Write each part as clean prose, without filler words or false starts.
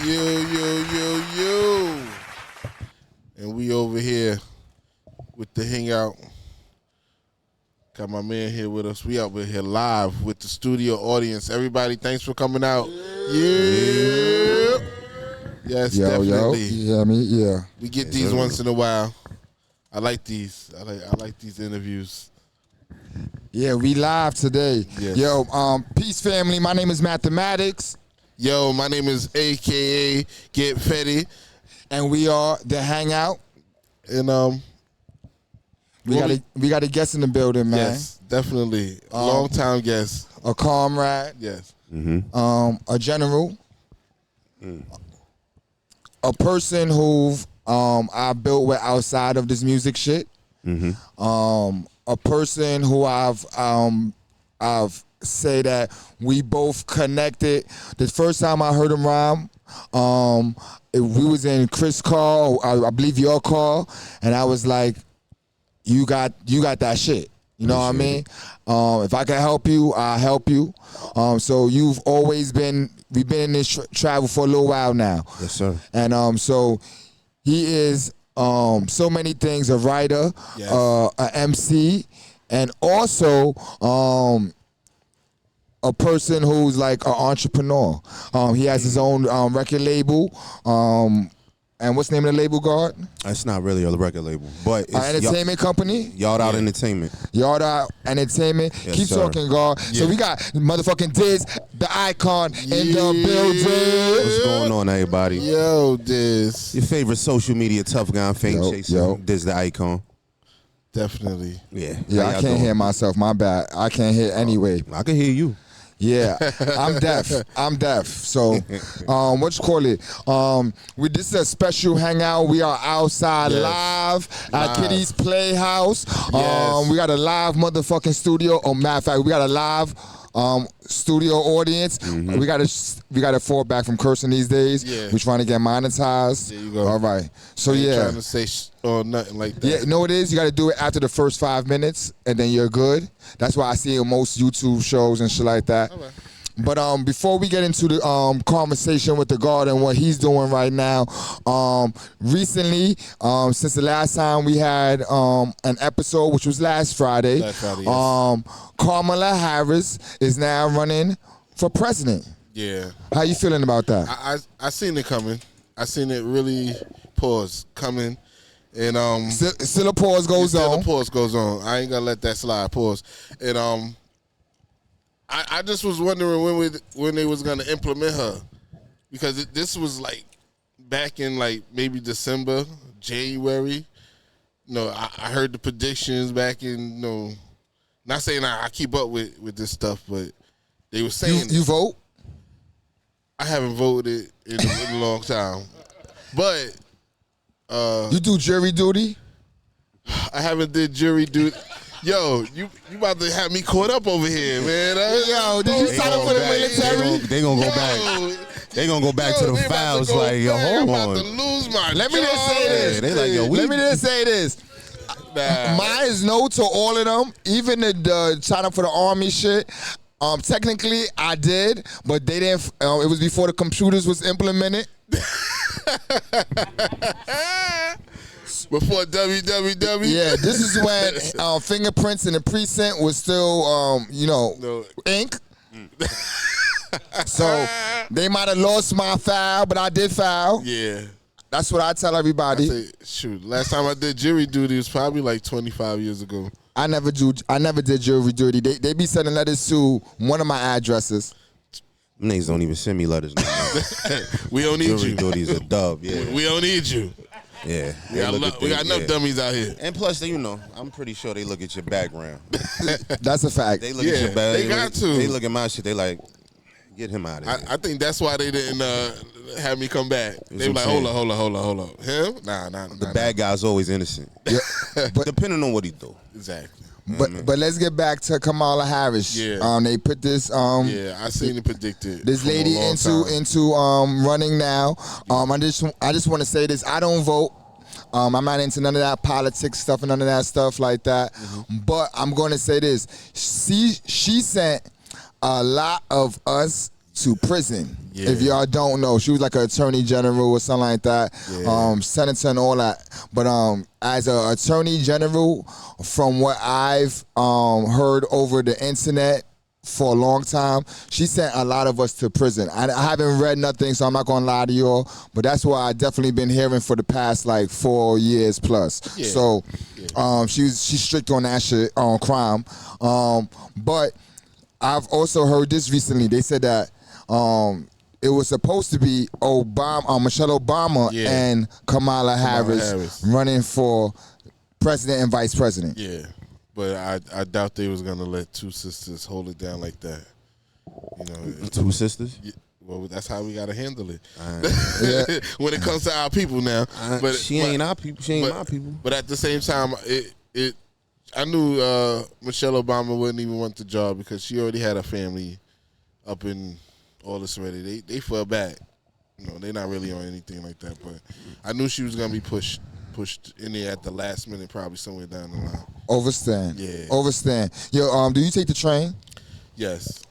Yo. And we over here with the Hangout. Got my man here with us. We out here live with the studio audience. Everybody, thanks for coming out. Yeah. Yes, definitely. Yeah, yeah. We get these once in a while. I like these. I like these interviews. Yeah, we live today. Yes. Yo, peace family. My name is Mathematics. Yo, my name is AKA Get Fetty. And we are the Hangout. And we got a guest in the building, man. Yes, definitely. Long time guest. A comrade. Yes. A general. A person who I built with outside of this music shit. A person who I've say that we both connected. The first time I heard him rhyme, we was in Chris' call, I believe your call, and I was like, you got that shit. You know what I mean? If I can help you, I'll help you. So you've always been, we've been in this travel for a little while now. Yes, sir. And so he is so many things, a writer, yes. A MC, and also a person who's like an entrepreneur. He has his own record label. And what's the name of the label, God? It's not really a record label, but it's entertainment company. Yard Out Entertainment. Yard Out Entertainment. Yes, Keep sir. talking, God. Yeah. So we got motherfucking Diz, the icon in the building. What's going on, everybody? Yo, Diz. Your favorite social media tough guy, fame chaser. Diz the icon. Definitely. Yeah. Yeah, I can't hear myself. My bad. I can't hear anyway. I can hear you. Yeah, I'm deaf. So, what you call it? This is a special hangout. We are outside live at Kitty's Playhouse. Yes. We got a live motherfucking studio. Oh, matter of fact, we got a live studio audience. We got to fall back from cursing these days. Yeah. We're trying to get monetized. There you go. All right. So Trying to say or nothing like that. Yeah, you know what it is? You got to do it after the first 5 minutes, and then you're good. That's why I see in most YouTube shows and shit like that. Okay. But before we get into the conversation with the God and what he's doing right now, recently, since the last time we had an episode, which was last Friday, yes. Kamala Harris is now running for president. Yeah. How you feeling about that? I seen it coming. I seen it really coming. And still a pause goes on. Still a pause goes on. I ain't gonna let that slide. Pause. And I just was wondering when they was gonna implement her, because this was like back in like maybe December, January. I heard the predictions back in. Not saying I keep up with this stuff, but they were saying you vote. I haven't voted in a long time, but you do jury duty. I haven't did jury duty. Yo, you about to have me caught up over here, man. Yo, did you sign up for the military? They gonna go back. They gonna go back to the files. Like, yo, hold I'm on. about to lose my Let me just say this. Yeah, they like, yo, Let me just say this. Mine is no to all of them. Even the sign up for the army shit. Technically, I did, but they didn't. It was before the computers was implemented. Before www. Yeah, this is when fingerprints in the precinct was still, ink. So they might have lost my file, but I did file. Yeah. That's what I tell everybody. Shoot, last time I did jury duty was probably like 25 years ago. I never did jury duty. They be sending letters to one of my addresses. Niggas don't even send me letters no more. We don't need Jury you. duty's a dub, yeah. We don't need you. Yeah. We got enough dummies out here. And plus, I'm pretty sure they look at your background. That's a fact. They look at your background. They got to. They look at my shit. They like, get him out of here. I think that's why they didn't have me come back. They were like, hold on. Him? Nah. The bad guy's always innocent. Yeah, but depending on what he do. Exactly. But let's get back to Kamala Harris. Yeah. They put this. I seen it predicted. This lady into running now. I just want to say this. I don't vote. I'm not into none of that politics stuff and none of that stuff like that. But I'm going to say this. She sent a lot of us to prison. Yeah. If y'all don't know, she was like an attorney general or something like that, senator and all that. But as an attorney general, from what I've heard over the internet for a long time, she sent a lot of us to prison. I haven't read nothing, so I'm not gonna lie to y'all. But that's what I definitely been hearing for the past like 4 years plus. Yeah. So she's strict on that shit on crime. But I've also heard this recently. They said that it was supposed to be Michelle Obama and Kamala Harris running for president and vice president. Yeah, but I doubt they was gonna let two sisters hold it down like that. You know, two sisters. Yeah, well, that's how we gotta handle it. When it comes to our people now. But she ain't our people. She ain't my people. But at the same time, I knew Michelle Obama wouldn't even want the job because she already had a family up in all this already. They fell back. You know, they're not really on anything like that. But I knew she was gonna be pushed in there at the last minute, probably somewhere down the line. Overstand. Yeah. Overstand. Yo, do you take the train Yes.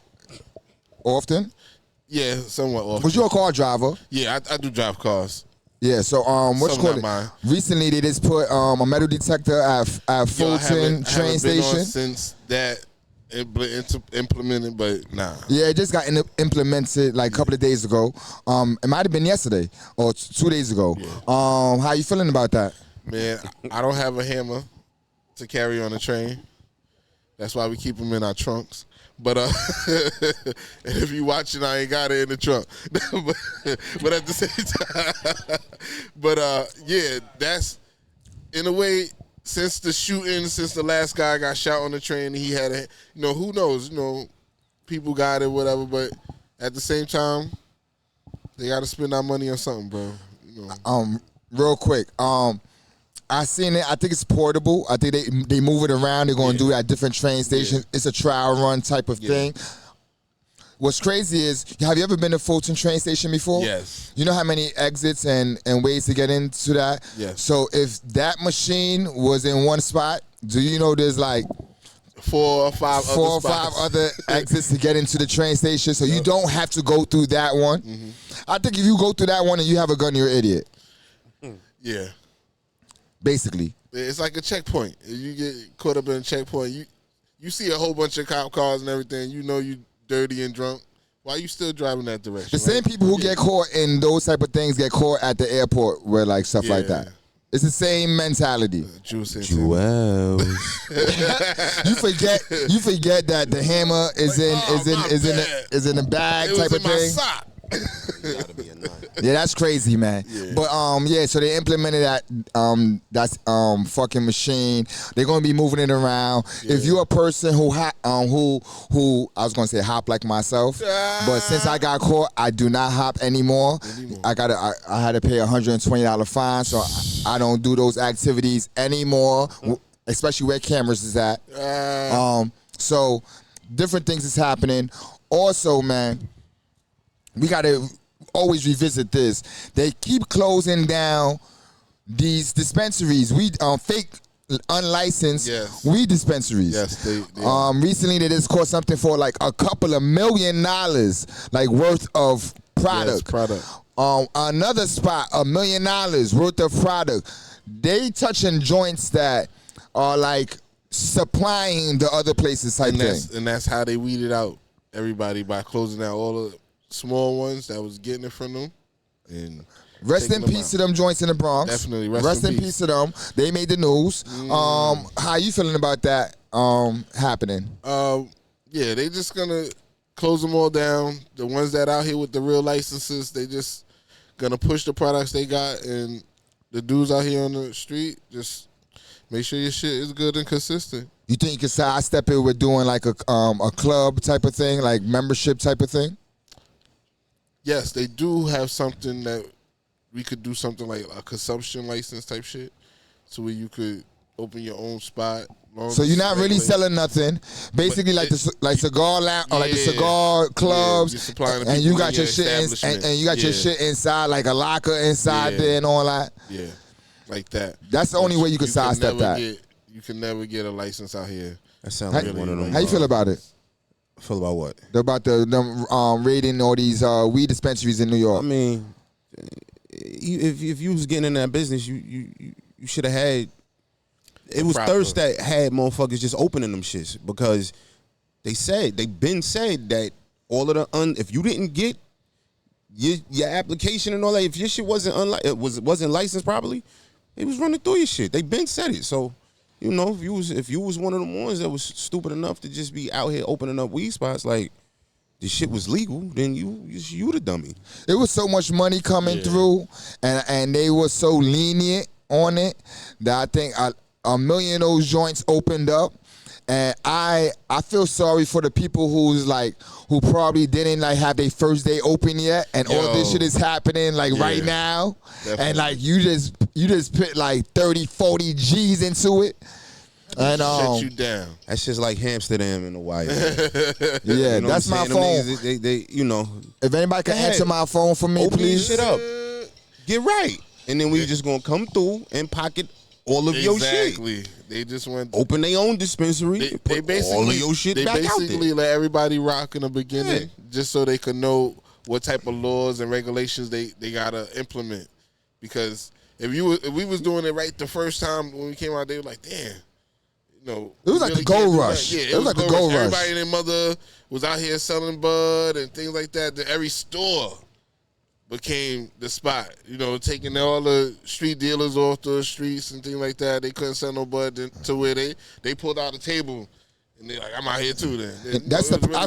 often? Yeah, somewhat often. Was you a car driver? Yeah, I do drive cars. Yeah, so what you call it? Recently, they just put a metal detector at Fulton train station. Since that implemented, but nah. Yeah, it just got implemented like a couple of days ago. It might have been yesterday or 2 days ago. Yeah. How you feeling about that? Man, I don't have a hammer to carry on the train. That's why we keep them in our trunks. But and if you watching, I ain't got it in the trunk. but at the same time, yeah, that's in a way. Since the shooting, since the last guy got shot on the train, he had a, who knows, people got it, whatever. But at the same time, they got to spend our money on something, bro. Real quick, I seen it. I think it's portable. I think they move it around. They're going to do it at different train stations. Yeah. It's a trial run type of thing. What's crazy is, have you ever been to Fulton train station before? Yes. You know how many exits and ways to get into that? Yes. So if that machine was in one spot, do you know there's like 4 or 5 other exits to get into the train station? So you don't have to go through that one. Mm-hmm. I think if you go through that one and you have a gun, you're an idiot. Yeah. Basically. It's like a checkpoint. If you get caught up in a checkpoint, you see a whole bunch of cop cars and everything, you dirty and drunk. Why are you still driving that direction? The same people who get caught in those type of things get caught at the airport where like stuff like that. It's the same mentality. Jewels. You forget that the hammer is in the bag type of thing. Sock. Yeah, that's crazy, man. Yeah. But so they implemented that fucking machine. They're gonna be moving it around. Yeah. If you're a person who I was gonna say hop like myself, but since I got caught, I do not hop anymore. I had to pay $120 fine, so I don't do those activities anymore, especially where cameras is at. So different things is happening. Also, man, we gotta always revisit this. They keep closing down these dispensaries. Fake unlicensed weed dispensaries. Yes, they recently they just caught something for like a couple of $1 million like worth of product. Yes, another spot, $1 million worth of product. They touching joints that are like supplying the other places type thing. And that's how they weeded out everybody, by closing out all the small ones that was getting it from them. And rest in peace to them joints in the Bronx. Definitely, rest in peace to them. They made the news. How you feeling about that happening? Yeah, they just gonna close them all down. The ones that out here with the real licenses, they just gonna push the products they got, and the dudes out here on the street, just make sure your shit is good and consistent. You think you can sidestep it with doing like a club type of thing, like membership type of thing? Yes, they do have something that we could do, something like a consumption license type shit, so where you could open your own spot. So you're not really selling nothing. Basically, like cigar lounge or like the cigar clubs, and you got your shit and you got your shit inside, like a locker inside there and all that. Yeah, like that. That's the only way you could sidestep that. You can never get a license out here. That sounds like one of them. How you feel about it? Feel about what? About them raiding all these weed dispensaries in New York. I mean, if you was getting in that business, you should have had. It was thirst that had motherfuckers just opening them shits because they been said that all of the if you didn't get your application and all that, if your shit wasn't wasn't licensed properly, they was running through your shit. They been said it. So, you know, if you was one of them ones that was stupid enough to just be out here opening up weed spots, like the shit was legal, then you the dummy. There was so much money coming through, and they were so lenient on it that I think a million of those joints opened up. And I feel sorry for the people who probably didn't like have their first day open yet, and all of this shit is happening like right now. Definitely. And like you just put like 30, 40 G's into it. And shut you down. That's just like Amsterdam in the wire. Yeah, you know that's my phone. Niggas, they you know. If anybody can answer my phone for me, open please. Open shit up. Get right. And then we just gonna come through and pocket all of your shit. Exactly. They just went open their own dispensary. They basically all of your shit back out there. They basically let everybody rock in the beginning, just so they could know what type of laws and regulations they gotta implement. Because if we was doing it right the first time when we came out, they were like, damn. No, it was like the gold rush. Yeah, it was like the gold rush. Everybody and their mother was out here selling bud and things like that. Every store became the spot. You know, taking all the street dealers off the streets and things like that. They couldn't sell no bud to where they pulled out a table. And they're like, I'm out here too. Then that's really, I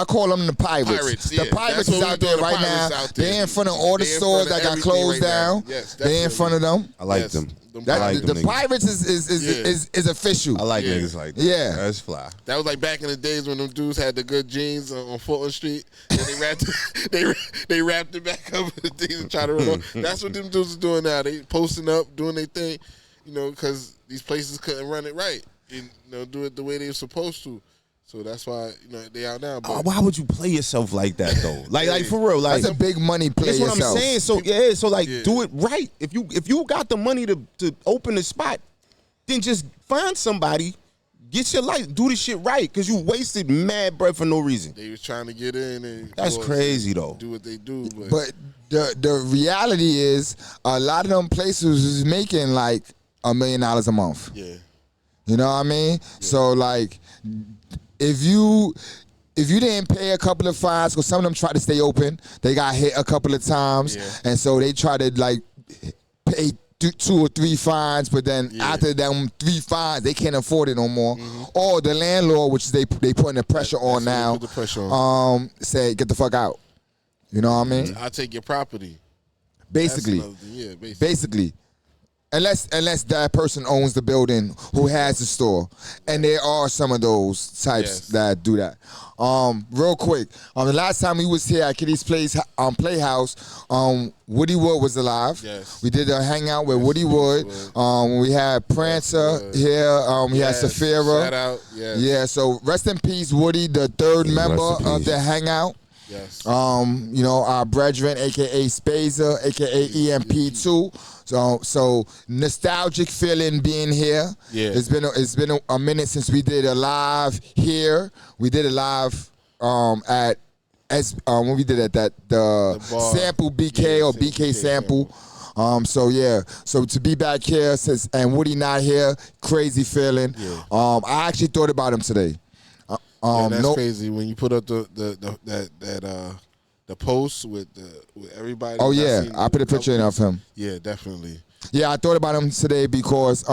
call them the pirates. The pirates is out there right now. They're in front of all the stores that got closed down. Yes, they're in front of them. I like them. The pirates is official. I like niggas like that. Yeah, that's fly. That was like back in the days when them dudes had the good jeans on Fulton Street, and they wrapped it back up and try to run on. That's what them dudes are doing now. They posting up, doing their thing, you know, because these places couldn't run it right. And, you know, do it the way they were supposed to. So that's why, you know, they out now. But why would you play yourself like that though? Like for real, like that's a big money play. That's what yourself. I'm saying. So do it right. If you got the money to open the spot, then just find somebody, get your life, do the shit right, because you wasted mad bread for no reason. They was trying to get in and that's crazy though. Do what they do, but the reality is a lot of them places is making like $1 million a month. Yeah. You know what I mean? Yeah. So like, if you didn't pay a couple of fines, because some of them tried to stay open, they got hit a couple of times, and so they try to like pay 2 or 3 fines, but then after them 3 fines, they can't afford it no more. Mm-hmm. Or the landlord, which they putting the pressure on now, say get the fuck out. You know what I mean? I'll take your property. Basically. Basically. Unless that person owns the building who has the store. And there are some of those types that do that. Real quick, the last time we was here at Kitty's Playhouse, Woody Wood was alive. Yes. We did a hangout with Woody Wood. We had Prancer here. We had Safira. Shout out. Yes. Yeah, so rest in peace, Woody, the 3rd member of the hangout. Yes. You know, our brethren, aka Spazer, aka EMP2. So nostalgic feeling being here. Yeah. It's been a minute since we did a live here. We did a live at when we did at the Sample BK or BK Sample. So to be back here and Woody not here, crazy feeling. Yeah. I actually thought about him today. That's crazy when you put up the post with everybody. Oh yeah, I put a picture in of him. Yeah, definitely. Yeah, I thought about him today because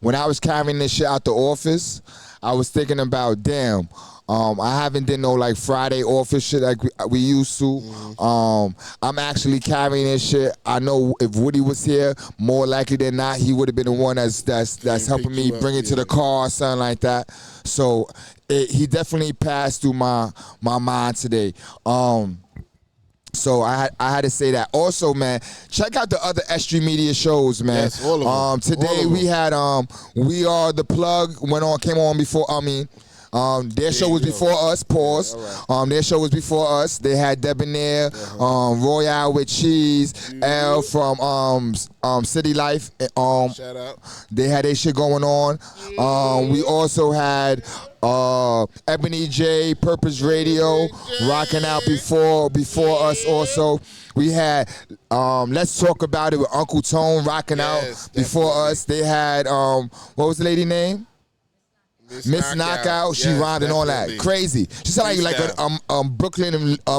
when I was carrying this shit out the office, I was thinking about damn. I haven't did no like Friday office shit like we used to. Mm-hmm. I'm actually carrying this shit. I know if Woody was here, more likely than not, he would have been the one that's helping me bring it to the car or something like that. So he definitely passed through my mind today. So I had to say that. Also, man, check out the other S.STREET Media shows, man. Yes, all of them. Today we had We Are the Plug came on before. Their show was before us. Pause. Right. Their show was before us. They had Debonair, Royale with Cheese, L from City Life. Shout out. They had their shit going on. We also had Ebony J, Purpose Radio, rocking out before us also. We had Let's Talk About It with Uncle Tone rocking out before us. They had what was the lady name? Miss Knockout. She rhymed and all that. Crazy. She sounded like a Brooklyn, a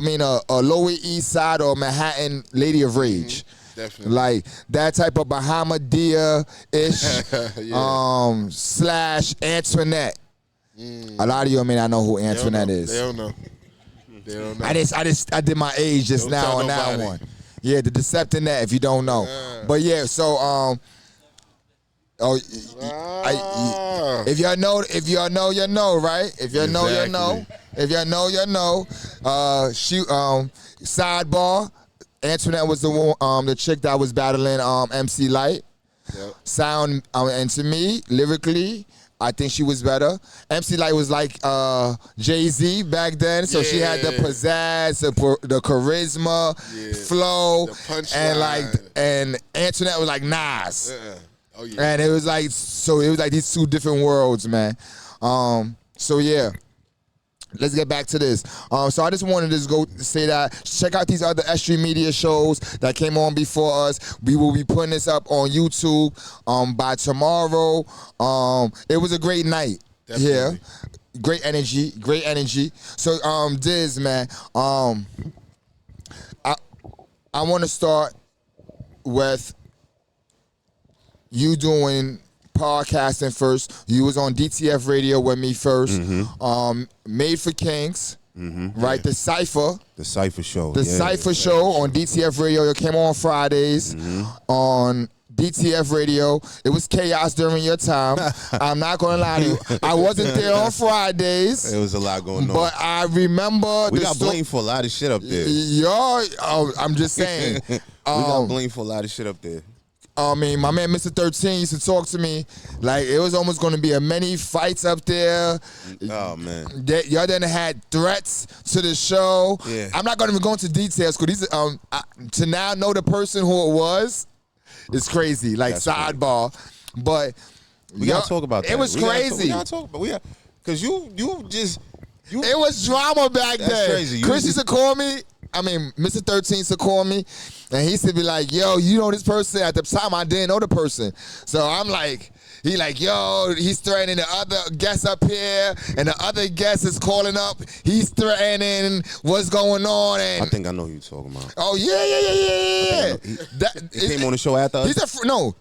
Lower East Side or Manhattan Lady of Rage. Definitely. Like that type of Bahamadia-ish slash Antoinette. A lot of you may not know who Antoinette is. They don't know. I did my age just now on that one. Yeah, the Deceptionette, if you don't know. But yeah, so if y'all know, you know, right? If y'all know, you know. If y'all know, you know. Sidebar. Antoinette was the chick that was battling MC Light. Yep. Sound and to me, lyrically, I think she was better. MC Light was like Jay-Z back then, so she had the pizzazz, the charisma, flow, the and Antoinette was like Nas. Oh yeah. And it was like these two different worlds, man. So yeah. Let's get back to this. So I just wanted to go say that. Check out these other S.STREET Media shows that came on before us. We will be putting this up on YouTube by tomorrow. It was a great night here. Great energy. So Diz, man, I want to start with you doing podcasting first. You was on DTF Radio with me first. Made for Kings, right? The Cypher Show. The Cypher Show on DTF Radio. It came on Fridays on DTF Radio. It was chaos during your time. I'm not going to lie to you. I wasn't there on Fridays. It was a lot going on. But I remember we got blamed for a lot of shit up there. Y'all, I'm just saying. We got blamed for a lot of shit up there. My man Mr. 13 used to talk to me like it was almost going to be a many fights up there. Oh, man. Y'all done had threats to the show. Yeah. I'm not going to go into details because these to now know the person who it was is crazy. Like That's sidebar. Crazy. But we got to talk about that. It was crazy. We got to talk about it. Because you it was drama back then. That's crazy. Chris used to call me. Mr. 13 used to call me, and he used to be like, yo, you know this person? At the time, I didn't know the person. So I'm like, yo, he's threatening the other guest up here, and the other guest is calling up. He's threatening what's going on. And I think I know who you're talking about. Oh, yeah. He came on the show after us?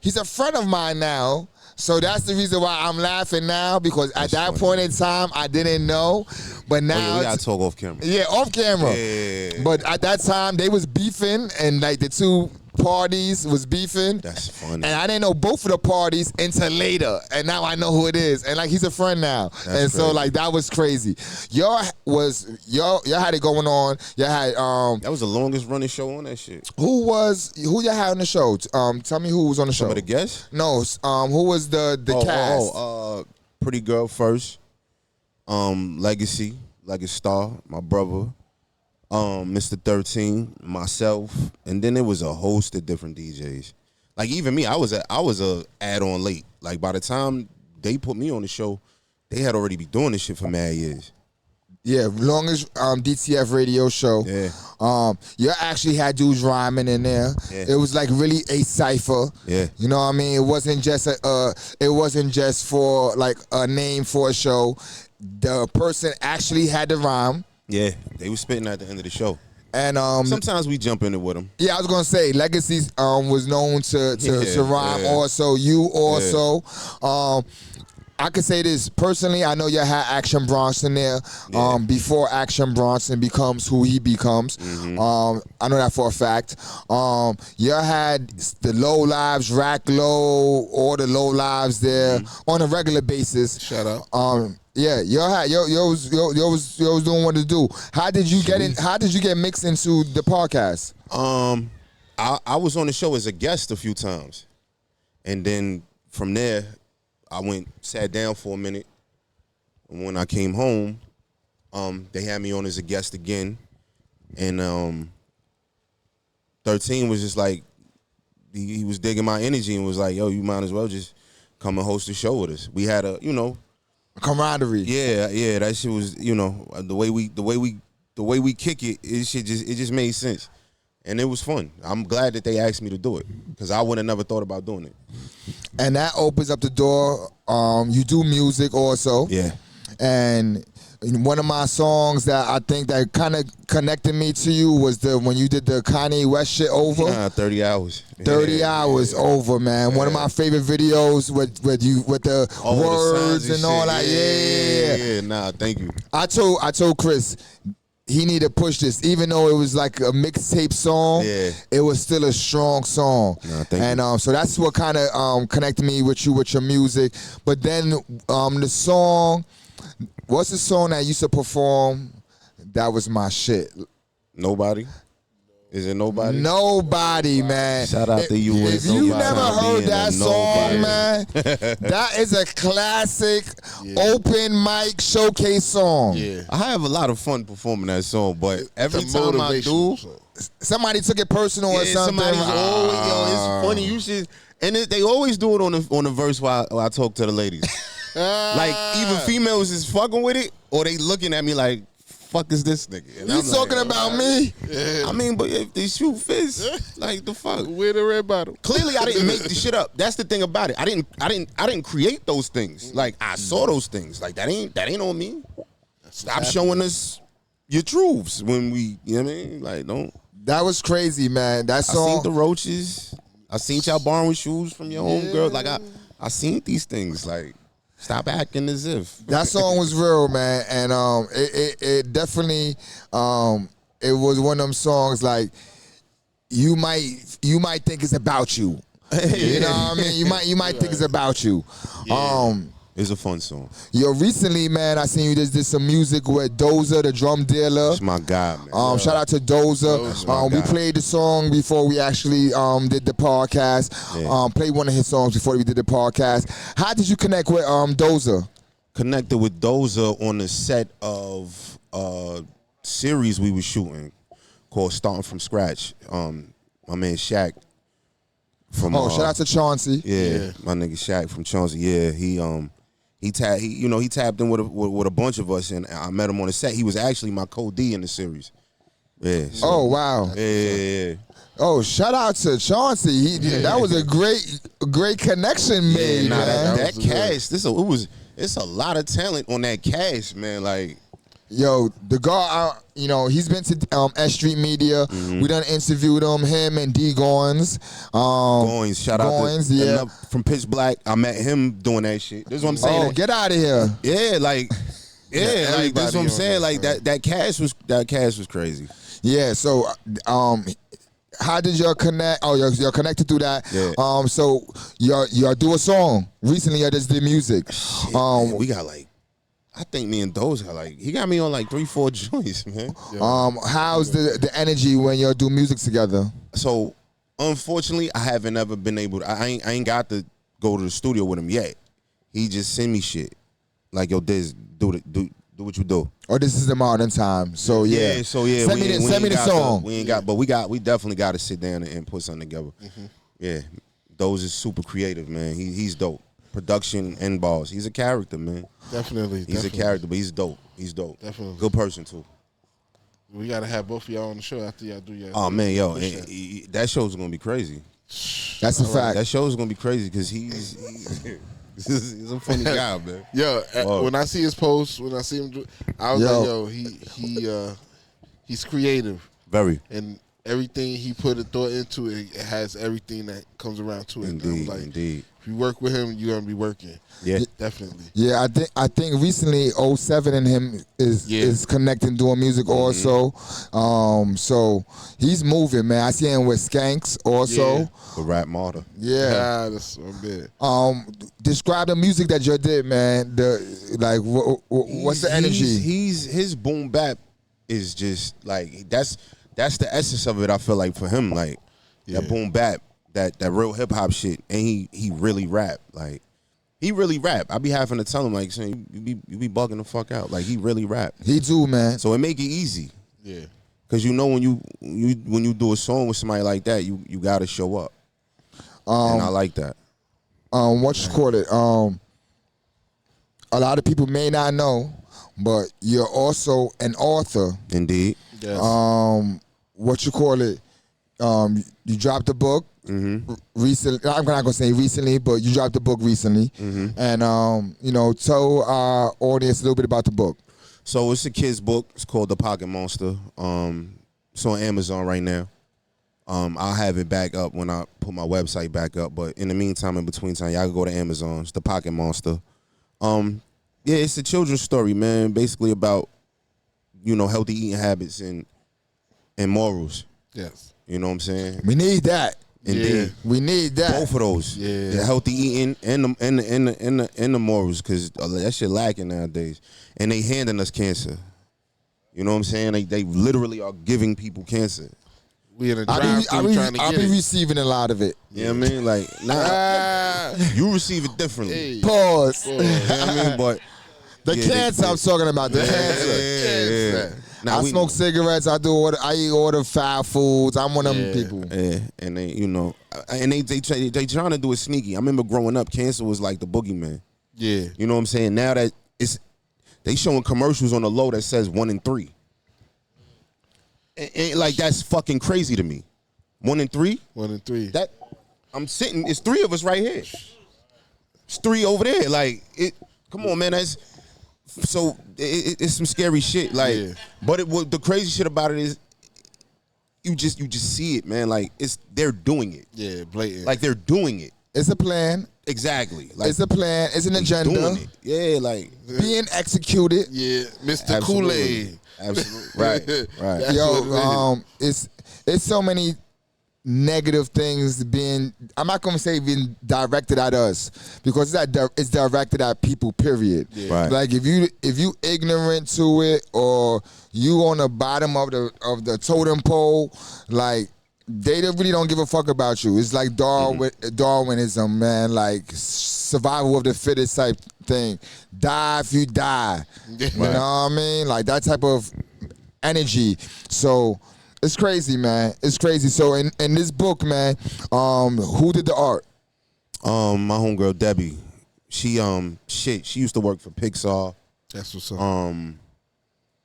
He's a friend of mine now. So that's the reason why I'm laughing now, because at that point in time, I didn't know. But now we got to talk off camera. Yeah, off camera. Yeah. But at that time, they was beefing, and like the two parties was beefing. That's funny. And I didn't know both of the parties until later. And now I know who it is. And like he's a friend now. That's and crazy. So like that was crazy. Y'all had it going on. Y'all had that was the longest running show on that shit. Who y'all had on the show? Tell me who was on the show. Some of the guests? No, who was the cast? Pretty Girl first. Legacy Star, my brother. Mr. 13, myself, and then there was a host of different DJs. Like even me, I was a add-on late. Like by the time they put me on the show, they had already been doing this shit for mad years. Yeah, longest DTF radio show. Yeah. You actually had dudes rhyming in there. Yeah. It was like really a cipher. Yeah. You know what I mean? It wasn't just for like a name for a show. The person actually had to rhyme. Yeah, they was spitting at the end of the show. And sometimes we jump in it with them. Yeah, I was gonna say Legacy was known to rhyme. Also, you also. Yeah. I could say this personally. I know you had Action Bronson there before Action Bronson becomes who he becomes. I know that for a fact. You had the Low Lives, Rack Low, all the Low Lives there on a regular basis. Shout out. Yeah, yo was doing what to do. How did you get mixed into the podcast? I was on the show as a guest a few times, and then from there, I sat down for a minute And when I came home, they had me on as a guest again, and 13 was just like, he was digging my energy and was like, yo, you might as well just come and host a show with us. We had a, camaraderie. Yeah, that shit was, the way we kick it, it just made sense. And it was fun. I'm glad that they asked me to do it because I would have never thought about doing it. And that opens up the door. You do music also. Yeah. And one of my songs that I think that kind of connected me to you was when you did the Kanye West shit Over. 30 hours. 30 hours Over, man. Yeah. One of my favorite videos with the words and all that. Yeah. Nah, thank you. I told Chris he need to push this, even though it was like a mixtape song. Yeah. It was still a strong song. Nah, thank you. So that's what kind of connected me with you with your music. But then the song, what's the song that you used to perform? That was my shit. Nobody. Is it Nobody? Nobody, man. Shout out to you. If you never heard that song, man, that is a classic open mic showcase song. Yeah. I have a lot of fun performing that song, but every time I do, somebody took it personal or something. Somebody's always, it's funny. You should, and they always do it on the verse while I talk to the ladies. Like even females is fucking with it, or they looking at me like, fuck is this nigga? And you talking about me? Yeah. I mean, but if they shoot fits, like the fuck, where the red bottle? Clearly, I didn't make the shit up. That's the thing about it. I didn't create those things. Like I saw those things. Like that ain't on me. Stop showing us your truths when we, you know what I mean? Like don't. That was crazy, man. That song. I seen the Roaches. I seen y'all borrowing shoes from your home girl. Like I seen these things. Like. Stop acting as if. That song was real, man, and it definitely it was one of them songs like you might think it's about you. You know what I mean? You might think it's about you. Yeah. It's a fun song. Yo, recently, man, I seen you just did some music with Doza, the drum dealer. That's my guy, man. Shout out to Doza. We played the song before we actually did the podcast. Yeah. Played one of his songs before we did the podcast. How did you connect with Doza? Connected with Doza on the set of a series we were shooting called Starting From Scratch. My man Shaq from shout out to Chauncey. Yeah, my nigga Shaq from Chauncey. Yeah, he tapped in with a bunch of us, and I met him on the set. He was actually my co-D in the series. Yeah. So, oh wow. Yeah. Oh, shout out to Chauncey. That was a great connection made. Nah, man. that cast. It's a lot of talent on that cast, man. Like. Yo, the guy, he's been to S.STREET Media. Mm-hmm. We done interviewed him and D. Goins. Shout out to from Pitch Black. I met him doing that shit. This is what I'm saying. Oh, get out of here. Yeah, like that's what I'm saying. Like that cast was crazy. Yeah, so how did y'all connect? Oh, you're connected through that. Yeah. So y'all do a song. Recently y'all just did music. Shit, man, we got I think me and Doze got he got me on 3-4 joints, man. How's the energy when y'all do music together? So, unfortunately, I haven't ever been able to. I ain't got to go to the studio with him yet. He just send me shit like, yo, Diz, do what you do. Or this is the modern time. So yeah. So yeah. Send me the song. We definitely got to sit down and put something together. Mm-hmm. Yeah, Doze is super creative, man. He's dope. Production and balls. He's a character, man. Definitely. He's a character, but he's dope. Definitely. Good person, too. We got to have both of y'all on the show after y'all do your. Oh, man, yo. That show's going to be crazy. That's a fact. That show's going to be crazy because he's a funny guy, man. Yo, when I see his posts, when I see him do, I was like, yo, he's creative. Very. And everything he put a thought into it has everything that comes around to it. Indeed. If you work with him, you're gonna be working. Yeah, definitely. Yeah, I think recently 07 and him is connecting doing music also. So he's moving, man. I see him with Skanks also. Yeah. The rap martyr. Yeah. That's so big. Describe the music that you did, man. What's the energy? His boom bap is just that's the essence of it. I feel like for him, that boom bap. That real hip hop shit, and he really rap. He really rap. I be having to tell him like, son, you be bugging the fuck out. Like he really rap. He do, man. So it make it easy. Yeah. Cause you know when you do a song with somebody like that, you gotta show up. And I like that. What you call it? A lot of people may not know, but you're also an author. Indeed. Yes. What you call it? You dropped a book recently. I'm not gonna say recently, but you dropped a book recently, and you know, tell our audience a little bit about the book. So it's a kid's book. It's called The Pocket Monster. It's on Amazon right now. I'll have it back up when I put my website back up. But in the meantime, in between time, y'all can go to Amazon. It's The Pocket Monster. Yeah, it's a children's story, man. Basically about, you know, healthy eating habits and morals. Yes. You know what I'm saying? We need that. Indeed. Yeah. We need that. Both of those. Yeah. The healthy eating and the morals, because that shit lacking nowadays. And they handing us cancer. You know what I'm saying? They literally are giving people cancer. We in a drive-thru trying to I'll get be it. receiving a lot of it. You know what I mean? Like, nah, you receive it differently. Hey. Pause. You know what I mean? But The yeah, cancer I'm talking about. The cancer. yeah. Now, I smoke cigarettes. I eat all the foul foods. I'm one of them people. Yeah, and they, you know, and they trying to do it sneaky. I remember growing up, cancer was like the boogeyman. Yeah. You know what I'm saying? Now that they showing commercials on the low that says 1 in 3. And like that's fucking crazy to me. 1 in 3. 1 in 3. That I'm sitting. It's 3 of us right here. It's 3 over there. Like it. Come on, man. That's so. It's some scary shit. Like, but the crazy shit about it is, you just see it, man. Like they're doing it. Yeah, blatant. Like they're doing it. It's a plan. Exactly. Like It's a plan. It's an they agenda. doing it. Yeah, like Being executed. yeah, Mr. Absolutely. Kool-Aid. Absolutely. Right. Right. That's Yo, what it it's so many negative things being. I'm not gonna say being directed at us because it's directed at people. Period. Right. Like if you ignorant to it or you on the bottom of the totem pole, like they really don't give a fuck about you. It's like Darwinism, man. Like survival of the fittest type thing. Die if you die. You know what I mean? Like that type of energy. So it's crazy, man. It's crazy. So in this book, man, who did the art? My homegirl Debbie. She used to work for Pixar. That's what's up.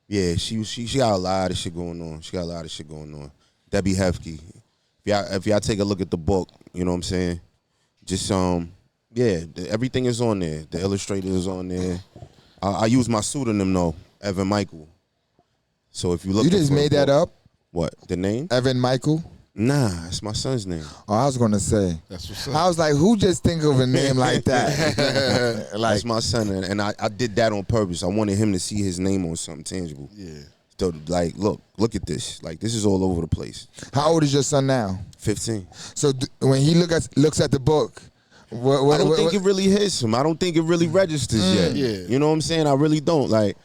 Yeah, she got a lot of shit going on. Debbie Hefke. If y'all take a look at the book, you know what I'm saying? Just everything is on there. The illustrator is on there. I use my pseudonym though, Evan Michael. So if you look, You just made that up? What, the name? Evan Michael? Nah, it's my son's name. Oh, I was gonna say. That's what's up. I was like, who just think of a name like that? Like, That's my son, and I did that on purpose. I wanted him to see his name on something tangible. Yeah. So, like, look at this. Like, this is all over the place. how old is your son now? 15. So when he looks at the book, I don't think it really hits him. I don't think it really registers yet. Yeah. You know what I'm saying? I really don't. Like,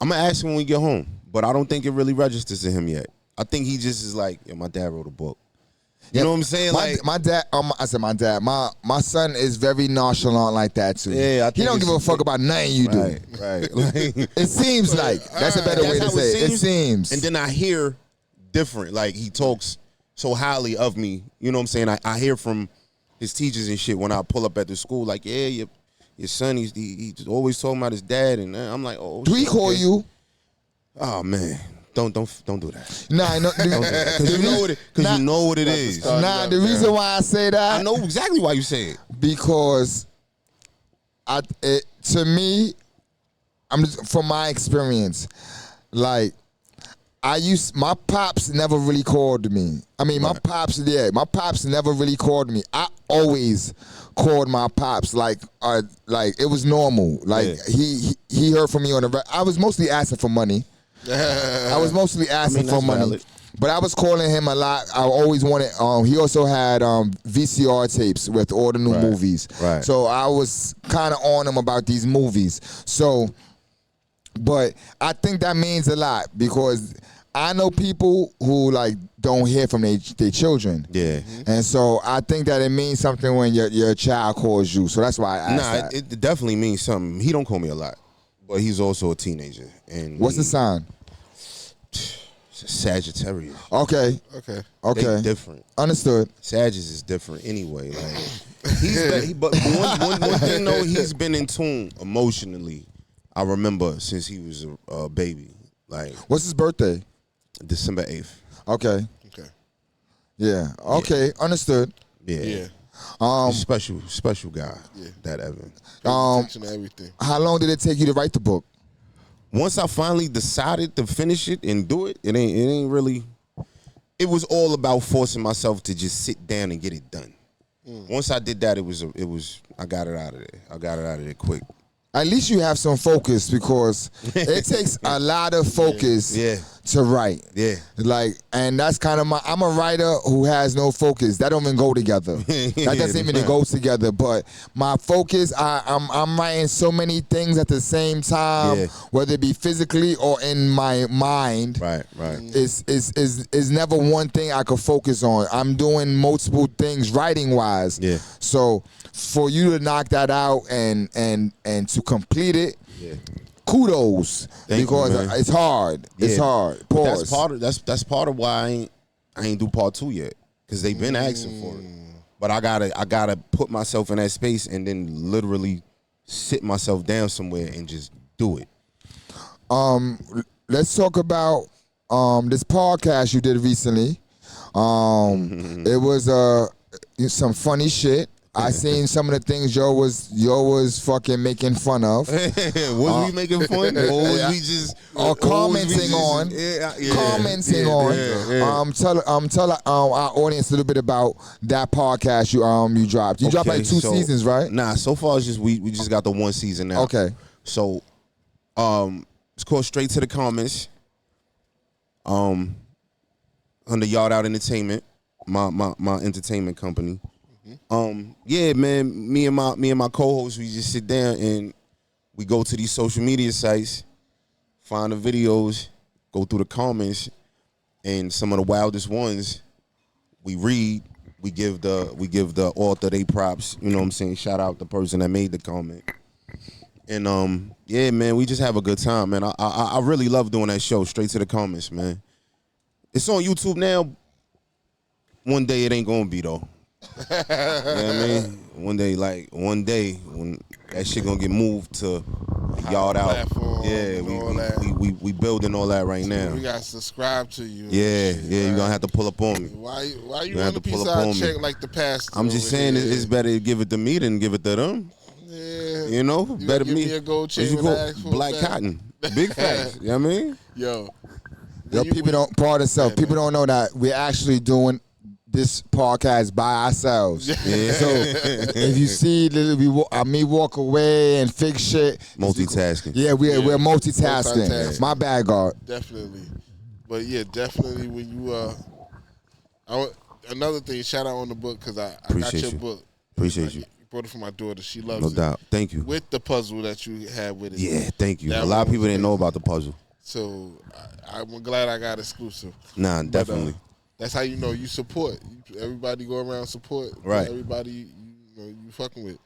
I'm going to ask him when we get home, but I don't think it really registers to him yet. I think he just is like, my dad wrote a book. You know what I'm saying? My dad. I said my dad. My son is very nonchalant like that too. Yeah, I think he don't give a fuck about nothing you do. Right. Like, It seems like that's a better way to how say it. It seems. And then I hear different. Like, he talks so highly of me. You know what I'm saying? I hear from his teachers and shit when I pull up at the school. Like, yeah, your son, he's always talking about his dad. And I'm like, oh. Do he call you? Oh, man. Don't do that. Nah, I know. Because you know what it is. Nah, the reason why I say that, I know exactly why you say it. because to me, from my experience, like my pops never really called me. I mean, my pops never really called me. I always called my pops like it was normal. Like he heard from me on the. I was mostly asking for money. For money. Valid. But I was calling him a lot. I always wanted. He also had VCR tapes with all the new movies. Right. So I was kind of on him about these movies. So, but I think that means a lot because I know people who like don't hear from their children. Yeah. And so I think that it means something when your child calls you. So that's why I asked that. It definitely means something. He don't call me a lot, but he's also a teenager. And What's the sign? Sagittarius. Okay. They different. Understood. Sagittarius is different anyway. Like but one thing though, he's been in tune emotionally. I remember since he was a baby. Like, what's his birthday? December 8th. Okay. Yeah. Okay. Yeah. Understood. Yeah. Special guy. Yeah. That Evan. Everything. How long did it take you to write the book? Once I finally decided to finish it and do it, it ain't really. It was all about forcing myself to just sit down and get it done. Once I did that, it was. I got it out of there. I got it out of there quick. At least you have some focus because it takes a lot of focus to write. Yeah. Like, and that's kind of I'm a writer who has no focus. That don't even go together. That doesn't even go together. But my focus, I'm writing so many things at the same time, whether it be physically or in my mind. Right. Is never one thing I could focus on. I'm doing multiple things writing wise. Yeah. So for you to knock that out and to complete it, kudos. Thank because you, man. It's hard. It's hard. Pause. That's part of why I ain't do part 2 yet, because they've been asking for it. But I gotta put myself in that space and then literally sit myself down somewhere and just do it. Let's talk about this podcast you did recently. It was some funny shit. I seen some of the things yo was fucking making fun of. Was we making fun? Or was we just commenting on? Commenting on. Tell our audience a little bit about that podcast you dropped. You dropped like 2 seasons, right? Nah, so far it's just we just got the 1 season now. Okay. So it's called Straight to the Comments. Under Yard Out Entertainment, my entertainment company. Yeah, man. Me and my co-host, we just sit down and we go to these social media sites, find the videos, go through the comments, and some of the wildest ones we read. We give the author they props. You know what I'm saying? Shout out the person that made the comment. And yeah, man, we just have a good time, man. I really love doing that show, Straight to the Comments, man. It's on YouTube now. One day it ain't gonna be though. You know what I mean? One day when that shit gonna get moved to Yard Out. Yeah, we building all that right now. We gotta subscribe to you. Yeah, you're gonna have to pull up on me. Why you want to piece out check like the past? I'm just saying it's better to give it to me than give it to them. Yeah. You know? Better give me a gold chain Black Cotton. Big facts. You know what I mean? Yo, people don't people don't know that we're actually doing this podcast by ourselves. Yeah. So if you see me walk away and fix shit, multitasking. Yeah, we're multitasking. My bad, God. Definitely, but yeah, definitely when you another thing, shout out on the book because I got your book. Appreciate you. You brought it for my daughter. She loves it. No doubt. Thank you. With the puzzle that you had with it. Yeah, thank you. A lot of people didn't know about the puzzle. So I'm glad I got exclusive. Nah, definitely. That's how you know you support. Everybody go around support. Right. Everybody you fucking with.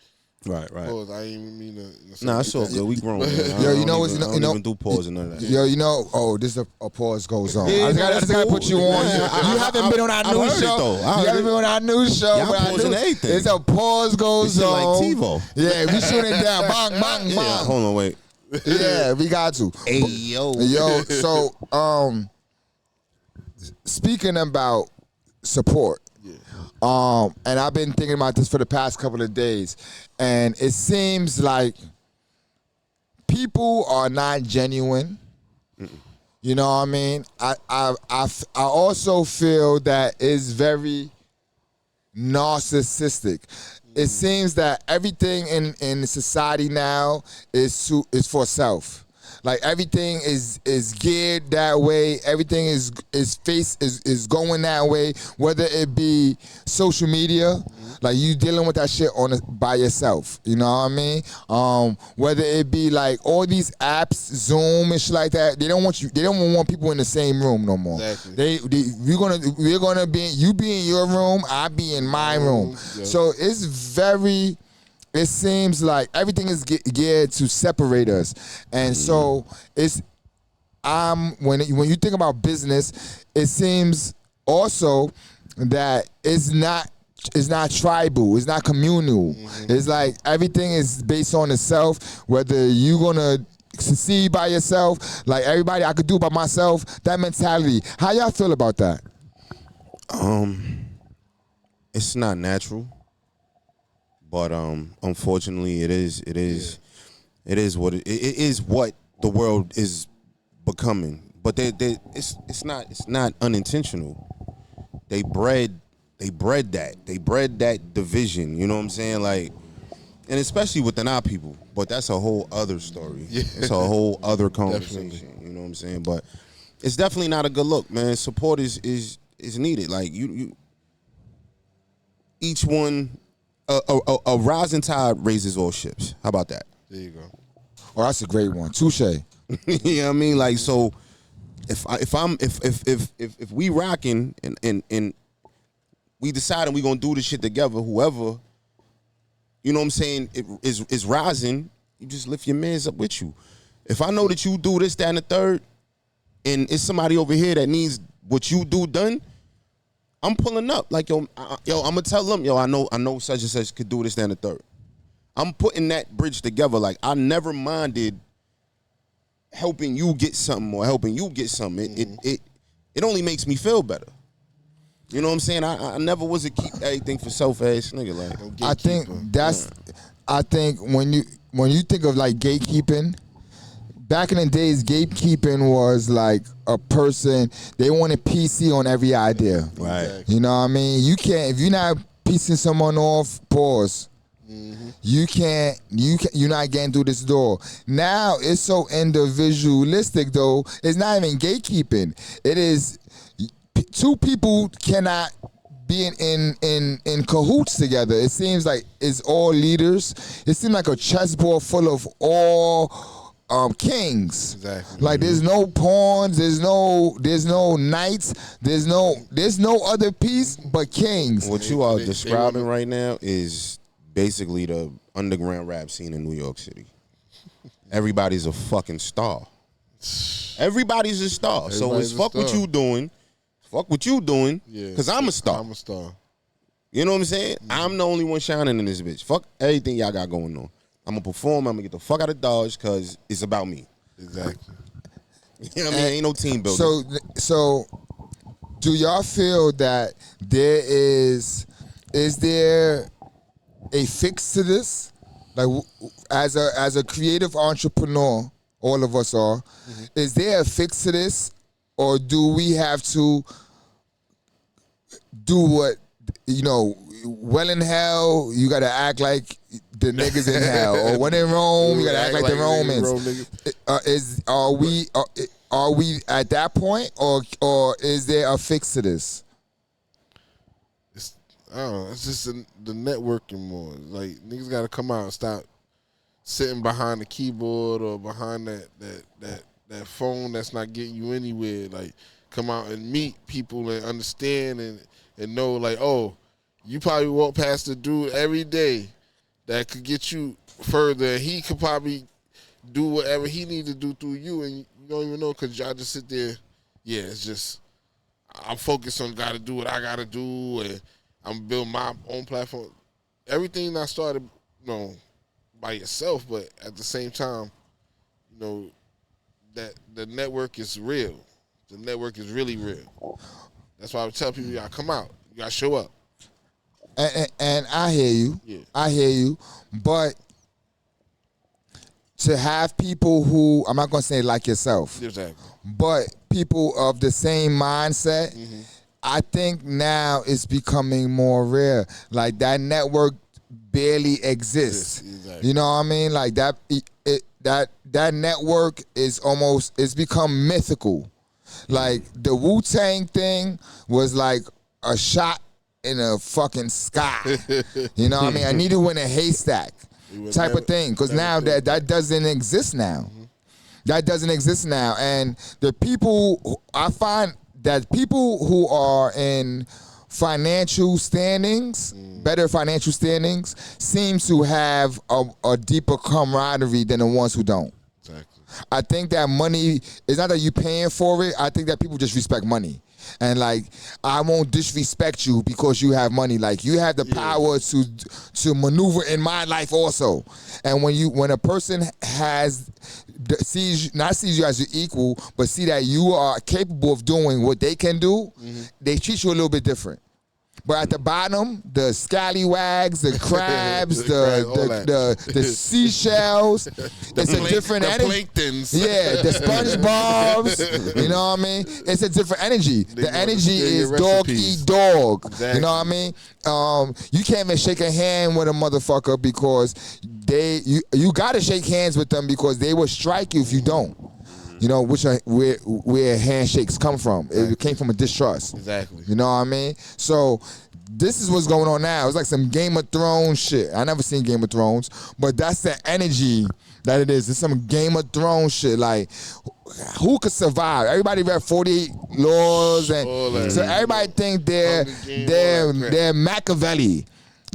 Right. Pause. I ain't even mean to. Nah, it's all good. We grown. Yo, you know what's I don't even do pause and none of that. Yo, you know. Oh, this is a pause goes on. I just gotta put you on. You haven't been on our new show. You haven't been on our new show. Y'all pausing everything. It's a pause goes on. Like TiVo. Yeah, we shooting down. Bang, bang, bang. Yeah, hold on, wait. Yeah, we got to. Hey, yo. So, speaking about support. And I've been thinking about this for the past couple of days, and it seems like people are not genuine. You know what I mean? I also feel that it's very narcissistic. It seems that everything in society now is for self. Like everything is geared that way. Everything is going that way. Whether it be social media, like you dealing with that shit by yourself. You know what I mean? Whether it be like all these apps, Zoom and shit like that. They don't want people in the same room no more. Exactly. We're gonna be you be in your room, I be in my room. Yeah. So it's very. It seems like everything is geared to separate us, and so it's. When you think about business, it seems also that it's not tribal, it's not communal. It's like everything is based on itself. Whether you gonna succeed by yourself, like everybody I could do by myself. That mentality. How y'all feel about that? It's not natural. But unfortunately, it is what it is what the world is becoming. But it's not unintentional. They bred that division. You know what I'm saying? Like, and especially within our people. But that's a whole other story. Yeah. It's a whole other conversation. Definitely. You know what I'm saying? But it's definitely not a good look, man. Support is needed. Like you each one. A rising tide raises all ships. How about that? There you go. Oh, that's a great one. Touche. You know what I mean? Like, so if we rocking and we deciding we gonna do this shit together, whoever, you know what I'm saying, is rising, you just lift your mans up with you. If I know that you do this, that, and the third, and it's somebody over here that needs what you do done, I'm pulling up. Like, I'm gonna tell them, I know such and such could do this, that, and the third. I'm putting that bridge together. Like, I never minded helping you get something or helping you get something. It only makes me feel better. You know what I'm saying? I never was a keep everything for self ass nigga. Like, I think when you think of like gatekeeping, back in the days, gatekeeping was like a person, they wanted PC on every idea. Right. You know what I mean? You can't, if you're not piecing someone off, pause. You're not getting through this door. Now it's so individualistic though, it's not even gatekeeping. It is two people cannot be in cahoots together. It seems like it's all leaders. It seems like a chessboard full of all kings. Exactly. Like there's no pawns, there's no knights, there's no other piece but kings. What you are describing right now is basically the underground rap scene in New York City. Everybody's a fucking star. Everybody's a star. So it's fuck what you doing. Fuck what you doing. Yeah. Cause I'm a star. I'm a star. You know what I'm saying? I'm the only one shining in this bitch. Fuck everything y'all got going on. I'm gonna perform. I'm gonna get the fuck out of Dodge because it's about me. Exactly. You know what I mean? Ain't no team building. So, do y'all feel that is there a fix to this? Like, as a creative entrepreneur, all of us are. Is there a fix to this, or do we have to do what well in hell, you gotta act like the niggas in hell, or when in Rome, you gotta act like the Romans. Are we at that point, or is there a fix to this? I don't know. It's just the networking more. Like niggas gotta come out and stop sitting behind the keyboard or behind that phone that's not getting you anywhere. Like come out and meet people and understand and know like, oh, you probably walk past the dude every day that could get you further. He could probably do whatever he need to do through you, and you don't even know because y'all just sit there. Yeah, it's just I'm focused on gotta do what I gotta do, and I'm building my own platform. Everything I started, by yourself, but at the same time, that the network is real. The network is really real. That's why I would tell people, y'all come out, you gotta show up. And I hear you. Yeah. I hear you. But to have people who, I'm not going to say like yourself, exactly, but people of the same mindset, I think now it's becoming more rare. Like that network barely exists. Exactly. You know what I mean? Like that, that network is almost, it's become mythical. Like the Wu-Tang thing was like a shot in a fucking sky. You know what I mean? A needle in a haystack type of thing. Because now that doesn't exist now. That doesn't exist now. And the people, I find that people who are in financial standings, better financial standings, seems to have a deeper camaraderie than the ones who don't. Exactly. I think that money, it's not that you paying for it. I think that people just respect money. And like, I won't disrespect you because you have money. Like, you have the power to maneuver in my life also. And when a person sees you as your equal, but see that you are capable of doing what they can do, they treat you a little bit different. But at the bottom, the scallywags, the crabs, the seashells, it's a different energy. Planktons. Yeah, the SpongeBob's, you know what I mean? It's a different energy. The energy is dog eat dog. Exactly. You know what I mean? You can't even shake a hand with a motherfucker because you gotta shake hands with them because they will strike you if you don't. You know, where handshakes come from. Exactly. It came from a distrust. Exactly. You know what I mean? So this is what's going on now. It's like some Game of Thrones shit. I never seen Game of Thrones, but that's the energy that it is. It's some Game of Thrones shit. Like, who could survive? Everybody read 48 Laws, and so everybody think they're Machiavelli.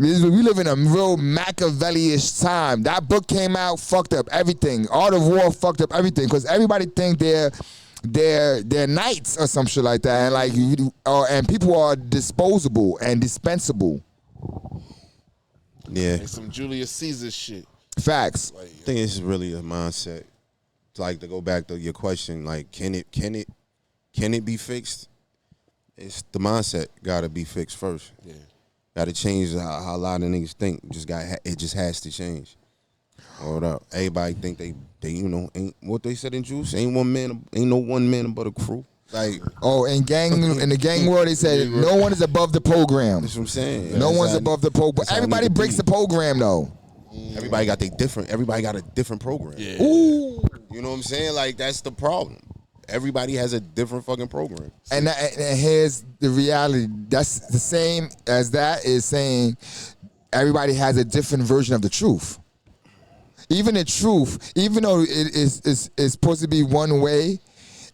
We live in a real Machiavelli-ish time. That book came out, fucked up everything. Art of War fucked up everything because everybody think they're knights or some shit like that, and and people are disposable and dispensable. Yeah, like some Julius Caesar shit. Facts. I think it's really a mindset. Like, to go back to your question, like, can it be fixed? It's the mindset got to be fixed first. Yeah. Got to change how a lot of niggas think. It just has to change. Hold up. Everybody think they ain't what they said in Juice. Ain't no one man but a crew. Like, in the gang world they said no one is above the program. That's what I'm saying. No one's above the program. But everybody breaks the program though. Everybody got a different program. Yeah. Ooh. You know what I'm saying? Like, that's the problem. Everybody has a different fucking program. And here's the reality. That's the same as that is saying everybody has a different version of the truth. Even the truth, even though it is supposed to be one way,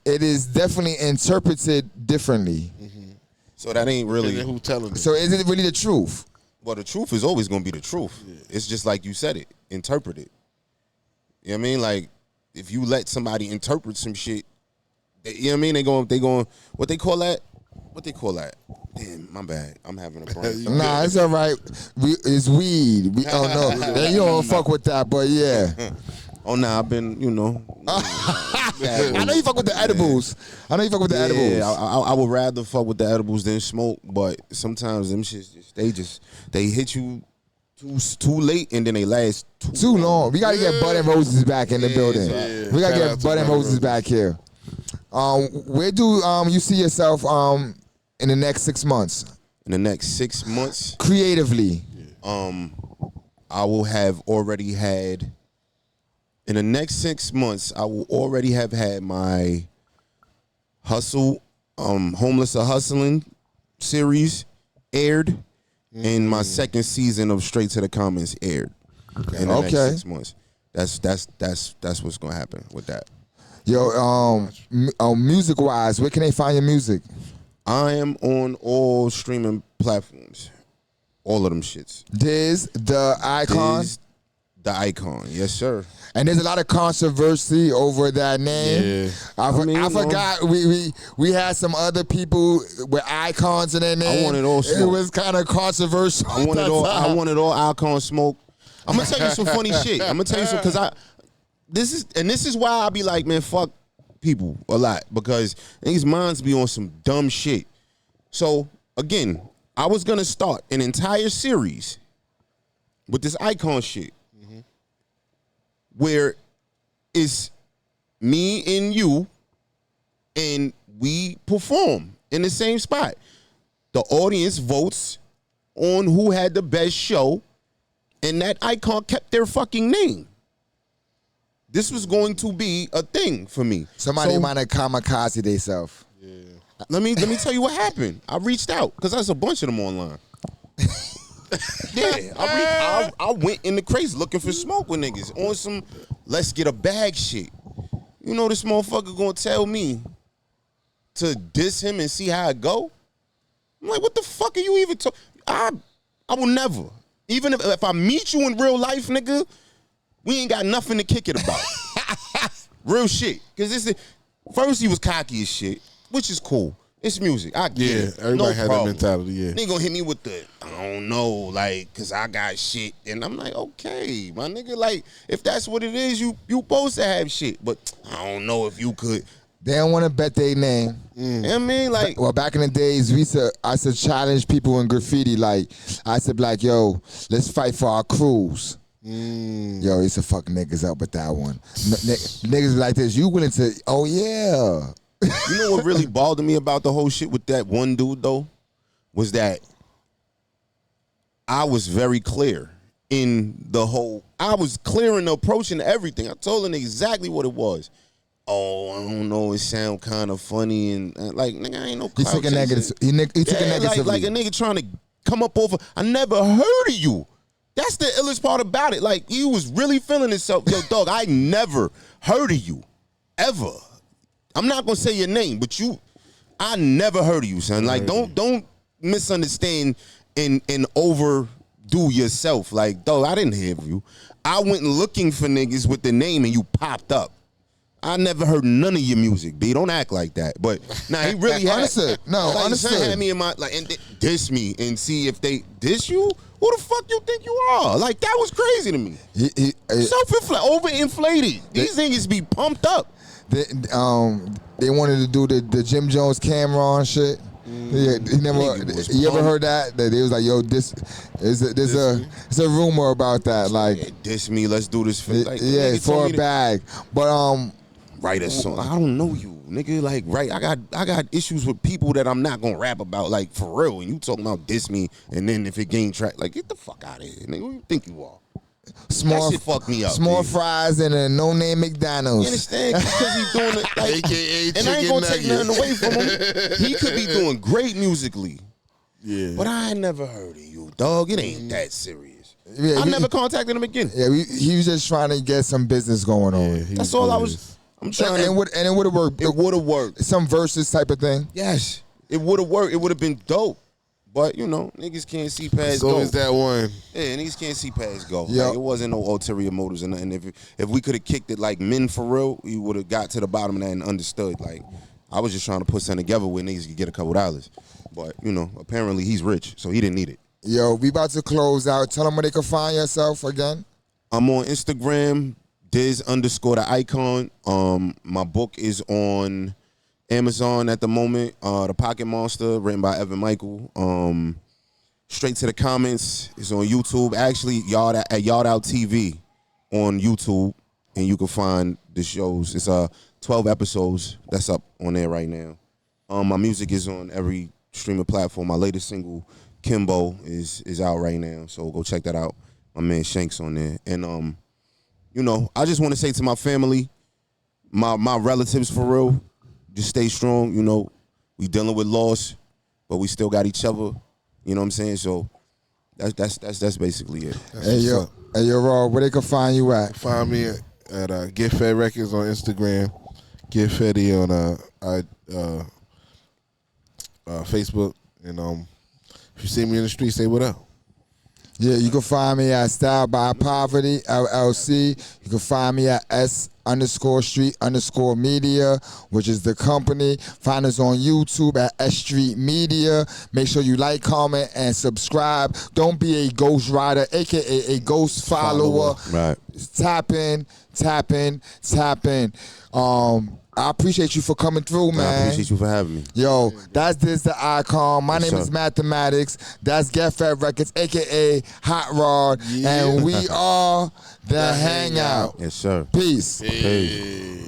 it is definitely interpreted differently. Mm-hmm. So that ain't really who telling it. So is it really the truth? Well, the truth is always going to be the truth. Yeah. It's just like you said it. Interpret it. You know what I mean? Like, if you let somebody interpret some shit, you know what I mean? They going, what they call that? Damn, my bad. I'm having a brain. Nah, it's all right. It's weed. Oh, no. You don't fuck with that, but yeah. Oh, nah, I've been, I know you fuck with the edibles. Yeah, I would rather fuck with the edibles than smoke, but sometimes them shits, they hit you too late and then they last too long. We got to get Bud and Roses back in the building. Yeah. We got to get Bud and Roses back here. Where do you see yourself in the next 6 months? In the next 6 months? Creatively. I will have already had, in the next 6 months, I will already have had my Hustle, Homeless or Hustling series aired, and my second season of Straight to the Comments aired. In the next 6 months. That's what's gonna happen with that. Yo, music wise, where can they find your music? I am on all streaming platforms. All of them shits. Diz, the icon? Diz, the icon, yes sir. And there's a lot of controversy over that name. Yeah. I forgot we had some other people with icons in their name. I wanted all smoke. It was kind of controversial. I wanted all icon smoke. I'm gonna tell you some funny shit. I'm gonna tell you some because this is why I be like, man, fuck people a lot because these minds be on some dumb shit. So again, I was gonna start an entire series with this icon shit, where it's me and you, and we perform in the same spot. The audience votes on who had the best show, and that icon kept their fucking name. this was going to be a thing for me. Somebody might have kamikaze themselves. Yeah. Let me tell you what happened. I reached out because there's a bunch of them online. Yeah, I went in the crazy looking for smoke with niggas on some let's get a bag shit. You know this motherfucker gonna tell me to diss him and see how it go? I'm like, what the fuck are you even talking? I will never. Even if I meet you in real life, nigga, we ain't got nothing to kick it about. Real shit. Because first he was cocky as shit, which is cool. It's music. I get it. Everybody had that mentality, yeah. Nigga gonna hit me with the, I don't know, like, cause I got shit. And I'm like, okay, my nigga, like, if that's what it is, you supposed to have shit. But I don't know if you could. They don't want to bet their name. You know what I mean? Like, well, back in the days, I used to challenge people in graffiti. Like, I said, like, yo, let's fight for our crews. Yo, I used to fuck niggas up with that one. Niggas like this, you willing to, oh yeah. You know what really bothered me about the whole shit with that one dude, though? Was that I was very clear in the whole, I was clear in the approach and everything. I told him exactly what it was. Oh, I don't know, it sound kind of funny and like, nigga, I ain't no clout. He took a negative. He took a negative. Like a nigga trying to come up over, I never heard of you. That's the illest part about it. Like, he was really feeling himself. Yo, dog, I never heard of you. Ever. I'm not gonna say your name, but I never heard of you, son. Like, don't misunderstand and overdo yourself. Like, dog, I didn't hear of you. I went looking for niggas with the name and you popped up. I never heard none of your music, B. Don't act like that. But nah, he really had understood. No, like, understood. Had me in my and diss me and see if they diss you. Who the fuck you think you are? Like, that was crazy to me. Overinflated. These niggas be pumped up. They wanted to do the Jim Jones Cameron shit. Yeah, you ever heard that? That they was like, yo, there's a rumor about that. Like, yeah, diss me, let's do this for like, yeah, for a bag. But write a song. I don't know you, nigga. Like, right, I got issues with people that I'm not gonna rap about, like, for real. And you talking about diss me, and then if it gain track, like, get the fuck out of here, nigga. Who you think you are? That shit fucked me up. Small dude. Fries and a no-name McDonald's. You understand? Because he's doing it like, AKA and I ain't gonna take nothing away from him. He could be doing great musically. Yeah. But I ain't never heard of you, dog. It ain't that serious. Yeah, I never contacted him again. Yeah, he was just trying to get some business going on. Yeah, that's all I was. I'm trying. And it would have worked. It would have worked. Some verses type of thing. Yes, it would have worked. It would have been dope. But, you know, niggas can't see past go. So is that one. Yeah, niggas can't see past go. Yep. Like, it wasn't no ulterior motives or nothing. If we could have kicked it like men for real, we would have got to the bottom of that and understood. Like, I was just trying to put something together where niggas could get a couple dollars. But, you know, apparently he's rich, so he didn't need it. Yo, we about to close out. Tell them where they can find yourself again. I'm on Instagram, Diz_the_icon. My book is on Amazon at the moment. The Pocket Monster, written by Evan Michael. Straight to the Comments is on YouTube. Actually, Yard Out TV on YouTube, and you can find the shows. It's 12 episodes that's up on there right now. My music is on every streaming platform. My latest single, Kimbo, is out right now, so go check that out. My man Shanks on there. And you know, I just want to say to my family, my relatives for real, just stay strong. You know, we dealing with loss, but we still got each other. You know what I'm saying? So that's basically it. Hey yo, Raw, where they can find you at? Find me at Get Fed Records on Instagram, Get Feddy on Facebook, and if you see me in the street, say what up. Yeah, you can find me at Style by Poverty, LLC. You can find me at S_STREET_media, which is the company. Find us on YouTube at S.STREET Media. Make sure you like, comment, and subscribe. Don't be a ghost rider, a.k.a. a ghost follower. Right. Tap in. I appreciate you for coming through, man. I appreciate you for having me. Yo, that's Diz the Icon. My name sir. is Mathematics. That's Get Fed Records, a.k.a. Hot Rod. Yeah. And we are The Hangout. Yes, sir. Peace. Hey.